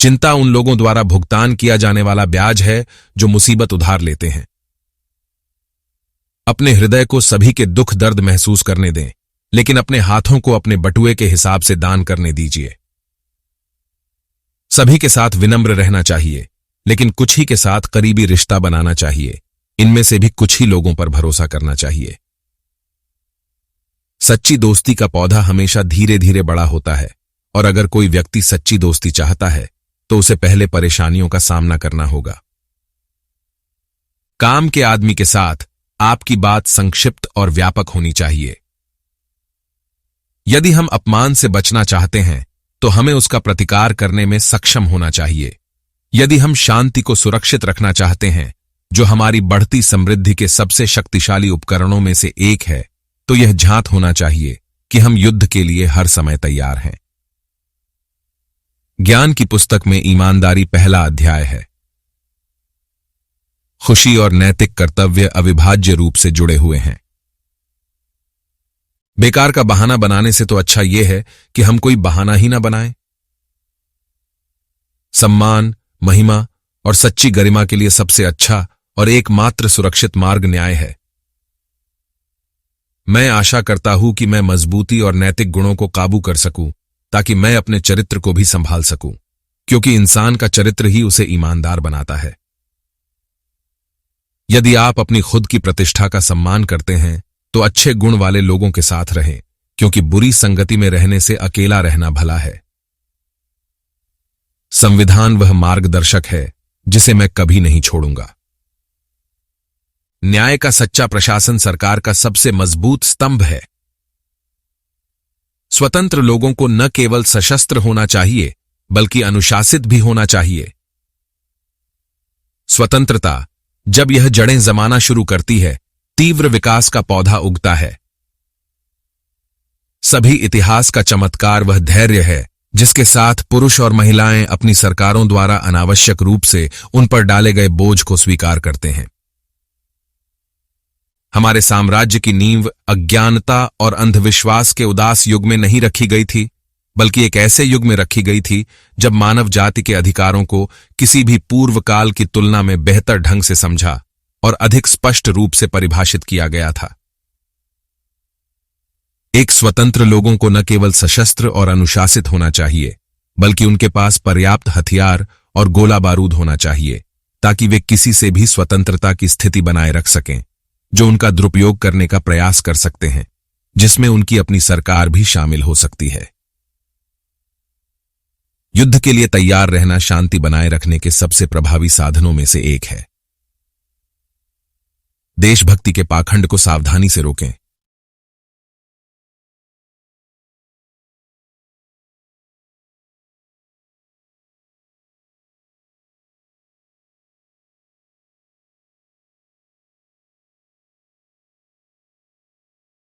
चिंता उन लोगों द्वारा भुगतान किया जाने वाला ब्याज है जो मुसीबत उधार लेते हैं। अपने हृदय को सभी के दुख दर्द महसूस करने दें, लेकिन अपने हाथों को अपने बटुए के हिसाब से दान करने दीजिए। सभी के साथ विनम्र रहना चाहिए, लेकिन कुछ ही के साथ करीबी रिश्ता बनाना चाहिए। इनमें से भी कुछ ही लोगों पर भरोसा करना चाहिए। सच्ची दोस्ती का पौधा हमेशा धीरे धीरे बड़ा होता है, और अगर कोई व्यक्ति सच्ची दोस्ती चाहता है तो उसे पहले परेशानियों का सामना करना होगा। काम के आदमी के साथ आपकी बात संक्षिप्त और व्यापक होनी चाहिए। यदि हम अपमान से बचना चाहते हैं तो हमें उसका प्रतिकार करने में सक्षम होना चाहिए। यदि हम शांति को सुरक्षित रखना चाहते हैं, जो हमारी बढ़ती समृद्धि के सबसे शक्तिशाली उपकरणों में से एक है, तो यह झांत होना चाहिए कि हम युद्ध के लिए हर समय तैयार हैं। ज्ञान की पुस्तक में ईमानदारी पहला अध्याय है। खुशी और नैतिक कर्तव्य अविभाज्य रूप से जुड़े हुए हैं। बेकार का बहाना बनाने से तो अच्छा यह है कि हम कोई बहाना ही ना बनाएं। सम्मान, महिमा और सच्ची गरिमा के लिए सबसे अच्छा और एकमात्र सुरक्षित मार्ग न्याय है। मैं आशा करता हूं कि मैं मजबूती और नैतिक गुणों को काबू कर सकूं, ताकि मैं अपने चरित्र को भी संभाल सकूं, क्योंकि इंसान का चरित्र ही उसे ईमानदार बनाता है। यदि आप अपनी खुद की प्रतिष्ठा का सम्मान करते हैं तो अच्छे गुण वाले लोगों के साथ रहें, क्योंकि बुरी संगति में रहने से अकेला रहना भला है। संविधान वह मार्गदर्शक है जिसे मैं कभी नहीं छोड़ूंगा। न्याय का सच्चा प्रशासन सरकार का सबसे मजबूत स्तंभ है। स्वतंत्र लोगों को न केवल सशस्त्र होना चाहिए, बल्कि अनुशासित भी होना चाहिए। स्वतंत्रता, जब यह जड़ें जमाना शुरू करती है, तीव्र विकास का पौधा उगता है। सभी इतिहास का चमत्कार वह धैर्य है जिसके साथ पुरुष और महिलाएं अपनी सरकारों द्वारा अनावश्यक रूप से उन पर डाले गए बोझ को स्वीकार करते हैं। हमारे साम्राज्य की नींव अज्ञानता और अंधविश्वास के उदास युग में नहीं रखी गई थी, बल्कि एक ऐसे युग में रखी गई थी जब मानव जाति के अधिकारों को किसी भी पूर्व काल की तुलना में बेहतर ढंग से समझा और अधिक स्पष्ट रूप से परिभाषित किया गया था। एक स्वतंत्र लोगों को न केवल सशस्त्र और अनुशासित होना चाहिए, बल्कि उनके पास पर्याप्त हथियार और गोला बारूद होना चाहिए, ताकि वे किसी से भी स्वतंत्रता की स्थिति बनाए रख सकें जो उनका दुरुपयोग करने का प्रयास कर सकते हैं, जिसमें उनकी अपनी सरकार भी शामिल हो सकती है। युद्ध के लिए तैयार रहना शांति बनाए रखने के सबसे प्रभावी साधनों में से एक है। देशभक्ति के पाखंड को सावधानी से रोकें,